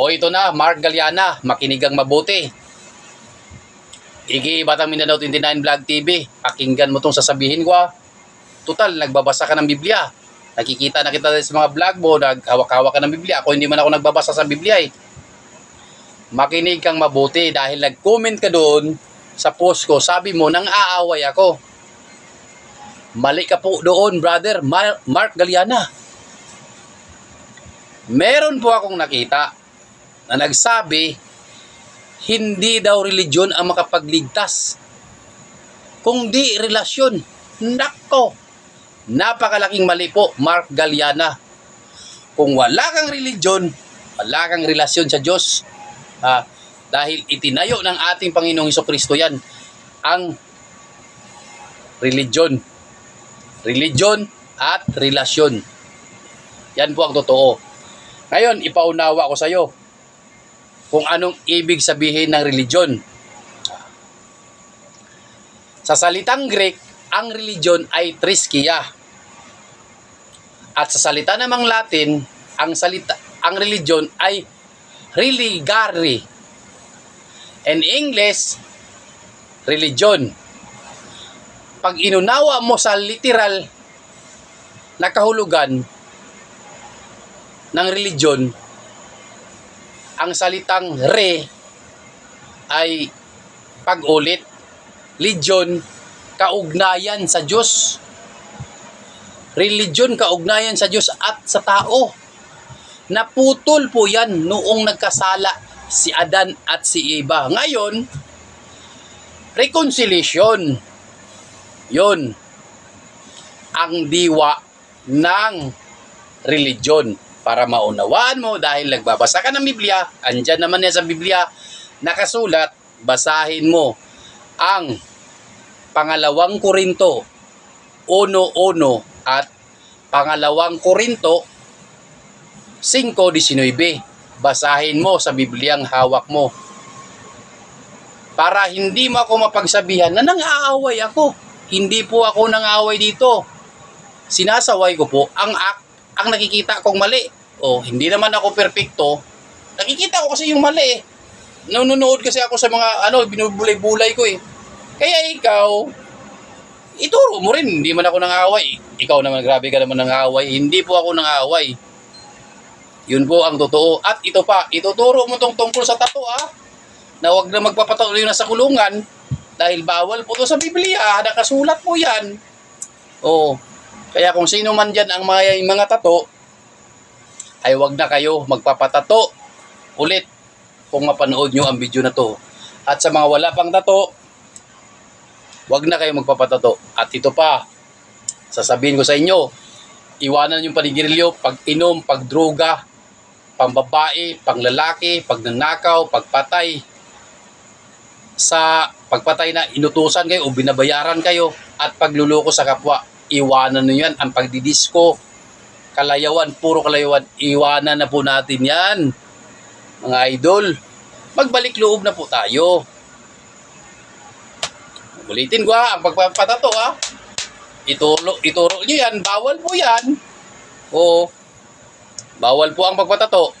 O ito na, Mark Galiana, makinigang mabuti. Iki Batang Mindanao 29 Vlog TV, pakinggan mo tong sasabihin ko. Total, nagbabasa ka ng Biblia. Nakikita na kita sa mga vlog mo, naghawak-hawak ka ng Biblia. Ako hindi man ako nagbabasa sa Biblia eh. Makinig kang mabuti dahil nag-comment ka doon sa post ko. Sabi mo, nang aaway ako. Mali ka po doon, brother Mark Galiana. Meron po akong nakita na nagsabi, hindi daw religion ang makapagligtas, kundi relasyon. Nako, napakalaking mali po, Mark Galiana. Kung wala kang religion, wala kang relasyon sa Diyos. Dahil itinayo ng ating Panginoong Hesukristo yan, ang religion. Religion at relasyon. Yan po ang totoo. Ngayon, ipaunawa ko sa iyo kung anong ibig sabihin ng religion. Sa salitang Greek, ang religion ay triskia. At sa salita namang Latin, ang religion ay religare. In English, religion. Pag inunawa mo sa literal na kahulugan ng religion, ang salitang re ay pag-ulit. Legion, kaugnayan sa Diyos. Religion, kaugnayan sa Diyos at sa tao. Naputol po yan noong nagkasala si Adan at si Eva. Ngayon, reconciliation. Yun ang diwa ng religion. Para maunawaan mo, dahil nagbabasa ka ng Biblia, andyan naman yan sa Biblia, nakasulat, basahin mo ang pangalawang Korinto 1:1 at pangalawang Korinto 5:19. Basahin mo sa Bibliang hawak mo. Para hindi mo ako mapagsabihan na nang-aaway ako. Hindi po ako nang-aaway dito. Sinasaway ko po ang nakikita kong mali. Hindi naman ako perpekto. Nakikita ko kasi yung mali eh. Nanonood kasi ako sa mga binubulay-bulay ko eh. Kaya ikaw, ituro mo rin. Hindi man ako nang-aaway. Ikaw naman, grabe ka naman nang-aaway. Hindi po ako nang-aaway. Yun po ang totoo. At ito pa, ituturo mo tungkol sa tato na wag na magpapatuloy na sa kulungan dahil bawal po to sa Biblia. Nakasulat po yan. Kaya kung sino man dyan ang mga tato, ay wag na kayo magpapatato ulit kung mapanood nyo ang video na to. At sa mga wala pang tato, wag na kayo magpapatato. At ito pa, sasabihin ko sa inyo, iwanan yung panigirilyo, pag-inom, pagdroga, pambabae, panglalaki, pagnanakaw, pagpatay. Sa pagpatay na inutusan kayo o binabayaran kayo, at pagluloko sa kapwa. Iwanan nyo yan. Ang pagdidisko, kalayawan, puro kalayawan, iwanan na po natin yan. Mga idol, magbalik loob na po tayo. Ulitin ko ang pagpapatato ituro nyo yan, bawal po yan. Bawal po ang pagpatato.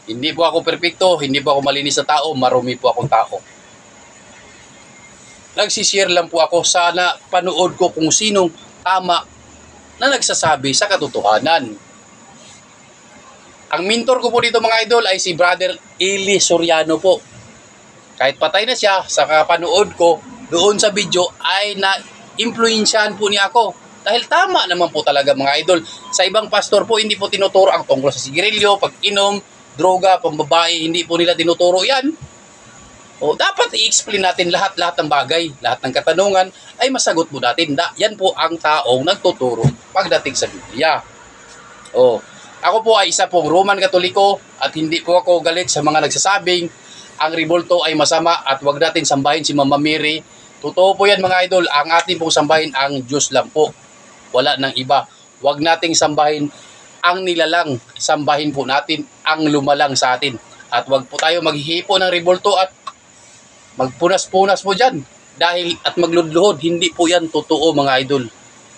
Hindi po ako perpekto, hindi po ako malinis sa tao, marumi po akong tao. Nagsishare lang po ako, sana panood ko kung sinong tama na nagsasabi sa katotohanan. Ang mentor ko po dito mga idol ay si Brother Eli Soriano po. Kahit patay na siya, sa kapanood ko doon sa video ay na-influensyahan po niya ako. Dahil tama naman po talaga mga idol. Sa ibang pastor po hindi po tinuturo ang tungkol sa sigarilyo, pag-inom, droga, pambabae, hindi po nila tinuturo yan. Dapat i-explain natin lahat ng bagay, lahat ng katanungan ay masagot mo natin. Yan po ang taong nagtuturo pagdating sa Biblia. Ako po ay isa pong Roman Katoliko at hindi po ako galit sa mga nagsasabing ang rebulto ay masama at wag natin sambahin si Mama Mary. Totoo po yan mga idol, ang ating pong sambahin ang Diyos lang po. Wala ng iba. Wag nating sambahin ang nilalang, sambahin po natin ang lumalang sa atin. At wag po tayo maghihipo ng rebulto at magpunas-punas po dyan. Dahil at magludluhod, hindi po yan totoo mga idol.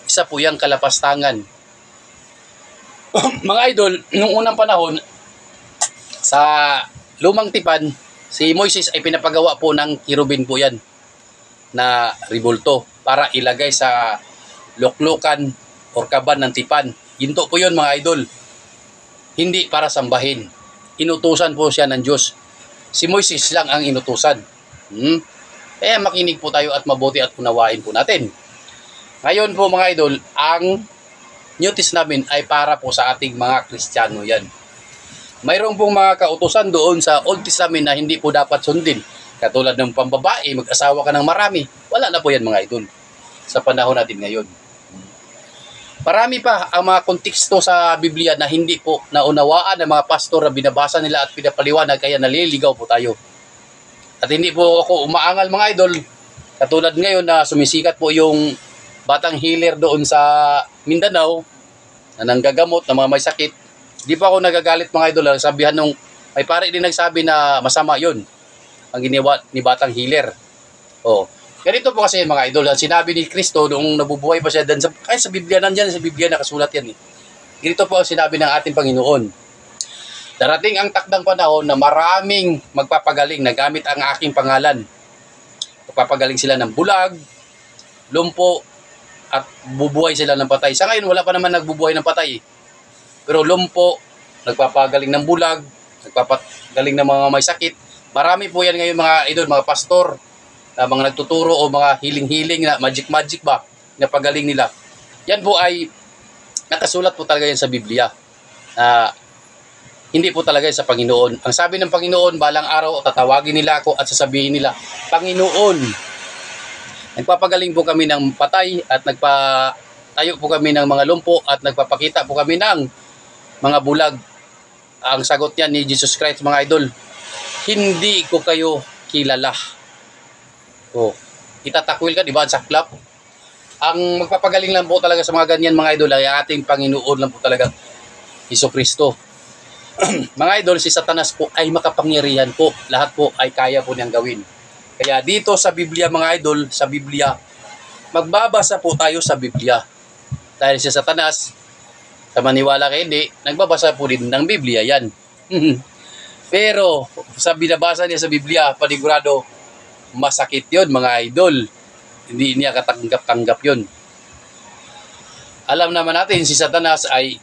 Isa po yung kalapastangan. Mga idol, nung unang panahon, Sa lumang tipan, si Moises ay pinapagawa po ng kirubin po yan na ribulto para ilagay sa luklukan or kaban ng tipan. Ginto po yun mga idol. Hindi para sambahin. Inutusan po siya ng Diyos. Si Moises lang ang inutusan. Kaya makinig po tayo at mabuti at unawain po natin. Ngayon po mga idol, ang New Testament ay para po sa ating mga Kristiyano yan. Mayroon pong mga kautusan doon sa Old Testament na hindi po dapat sundin. Katulad ng pambabae, mag-asawa ka ng marami. Wala na po yan mga idol sa panahon natin ngayon. Marami pa ang mga konteksto sa Biblia na hindi po naunawaan ng mga pastor na binabasa nila at pinapaliwanag, kaya naliligaw po tayo. At hindi po ako umaangal mga idol. Katulad ngayon na sumisikat po yung batang healer doon sa Mindanao na nanggagamot ng mga may sakit. Di pa ako nagagalit mga idol. Sabihan nung may pare din nagsabi na masama yun ang ginawa ni batang healer. Ganito po kasi mga idol. Sinabi ni Kristo noong nabubuhay pa siya sa Biblia, nandyan sa Biblia nakasulat yan. Ganito po ang sinabi ng ating Panginoon. Darating ang takdang panahon na maraming magpapagaling na gamit ang aking pangalan. Magpapagaling sila ng bulag, lumpo, at bubuhay sila ng patay. Sa ngayon, wala pa naman nagbubuhay ng patay. Pero lumpo, nagpapagaling ng bulag, nagpapagaling ng mga may sakit. Marami po yan ngayon mga idol, mga pastor, mga nagtuturo o mga healing-healing na magic-magic ba, na pagaling nila. Yan po ay nakasulat po talaga yan sa Biblia. Hindi po talaga yan sa Panginoon. Ang sabi ng Panginoon, balang araw, tatawagin nila ako at sasabihin nila, Panginoon, nagpapagaling po kami ng patay at nagpatayo po kami ng mga lumpo at nagpapakita po kami ng mga bulag. Ang sagot niya ni Jesus Christ mga idol, hindi ko kayo kilala. Itatakwil ka, di ba? Ang saklap. Ang magpapagaling lang po talaga sa mga ganyan mga idol ay ating Panginoon lang po talaga, Jesucristo. Mga idol, si Satanas po ay makapangyarihan po. Lahat po ay kaya po niyang gawin. Kaya dito sa Biblia mga idol, sa Biblia, magbabasa po tayo sa Biblia. Dahil si Satanas, sa maniwala kayo hindi, nagbabasa po din ng Biblia yan. Pero sa binabasa niya sa Biblia, panigurado, masakit yon mga idol. Hindi niya katanggap-tanggap yon. Alam naman natin si Satanas ay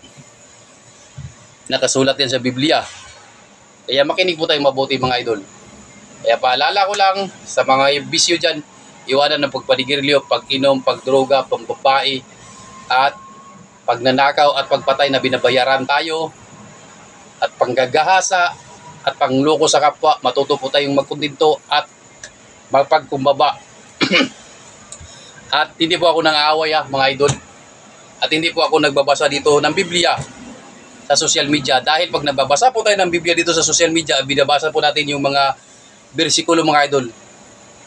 nakasulat yan sa Biblia. Kaya makinig po tayo mabuti mga idol. Kaya paalala ko lang sa mga bisyo dyan, iwanan ng pagpanigirilyo, pag-inom, pagdroga, pangbabae, at pagnanakaw at pagpatay na binabayaran tayo, at panggagahasa, at pangloko sa kapwa. Matuto po tayong magkundinto at magpagkumbaba. At hindi po ako nang-aaway mga idol. At hindi po ako nagbabasa dito ng Biblia sa social media. Dahil pag nababasa po tayo ng Biblia dito sa social media, binabasa po natin yung mga bersikulo mga idol.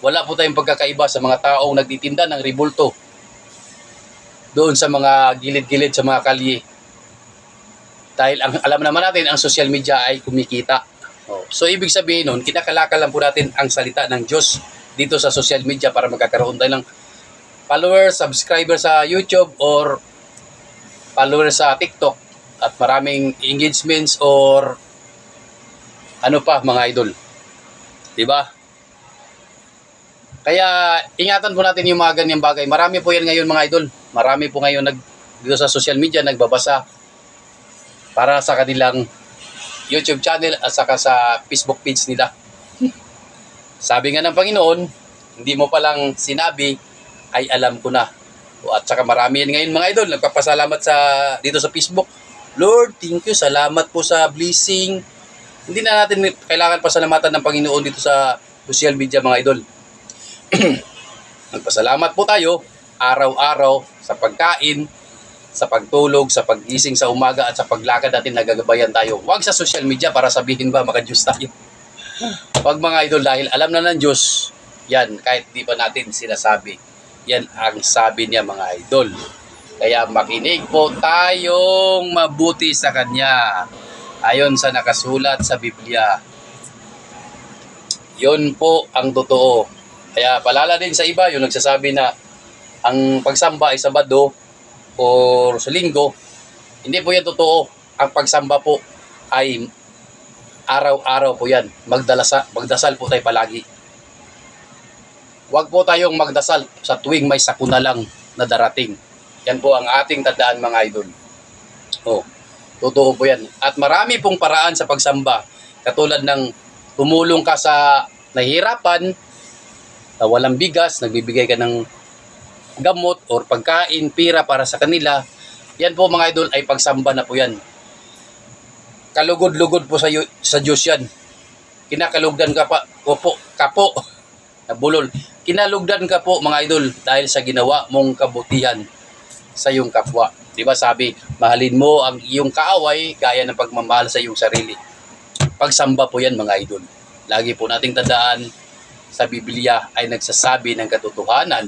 Wala po tayong pagkakaiba sa mga taong nagtitinda ng ribulto doon sa mga gilid-gilid sa mga kalye. Dahil alam naman natin ang social media ay kumikita. So ibig sabihin nun, kinakalakal lang po natin ang salita ng Diyos dito sa social media para magkakaroon tayo ng followers, subscribers sa YouTube or followers sa TikTok at maraming engagements or ano pa mga idol. Diba? Kaya ingatan po natin yung mga ganyang bagay. Marami po yan ngayon mga idol. Marami po ngayon dito sa social media nagbabasa para sa kanilang YouTube channel at saka sa Facebook page nila. Sabi nga ng Panginoon, hindi mo palang sinabi ay alam ko na. At saka marami yan ngayon mga idol. Nagpapasalamat dito sa Facebook. Lord, thank you. Salamat po sa blessing. Hindi na natin kailangan pasalamatan ng Panginoon dito sa social media mga idol. Magpasalamat po tayo araw-araw sa pagkain, sa pagtulog, sa paggising sa umaga at sa paglakad natin nagagabayan tayo. Huwag sa social media para sabihin ba maka-Diyos tayo. Huwag mga idol dahil alam na ng Diyos yan kahit di pa natin sinasabi. Yan ang sabi niya mga idol. Kaya makinig po tayong mabuti sa Kanya. Ayon sa nakasulat sa Biblia. Yun po ang totoo. Kaya palala din sa iba yung nagsasabi na ang pagsamba ay Sabado o sa Linggo. Hindi po yan totoo. Ang pagsamba po ay Araw-araw po yan. Magdasal po tayo palagi. Huwag po tayong magdasal sa tuwing may sakuna lang na darating. Yan po ang ating tandaan mga idol. Oh, totoo po yan. At marami pong paraan sa pagsamba. Katulad ng tumulong ka sa nahihirapan, na walang bigas, nagbibigay ka ng gamot or pagkain, pira para sa kanila. Yan po mga idol ay pagsamba na po yan. Kalugod-lugod po sa Diyos yan. Kinakalugdan ka po, nabulol. Kinalugdan ka po mga idol dahil sa ginawa mong kabutihan sa iyong kapwa. Diba sabi, mahalin mo ang iyong kaaway gaya ng pagmamahal sa iyong sarili. Pagsamba po yan mga idol. Lagi po nating tandaan, sa Biblia ay nagsasabi ng katotohanan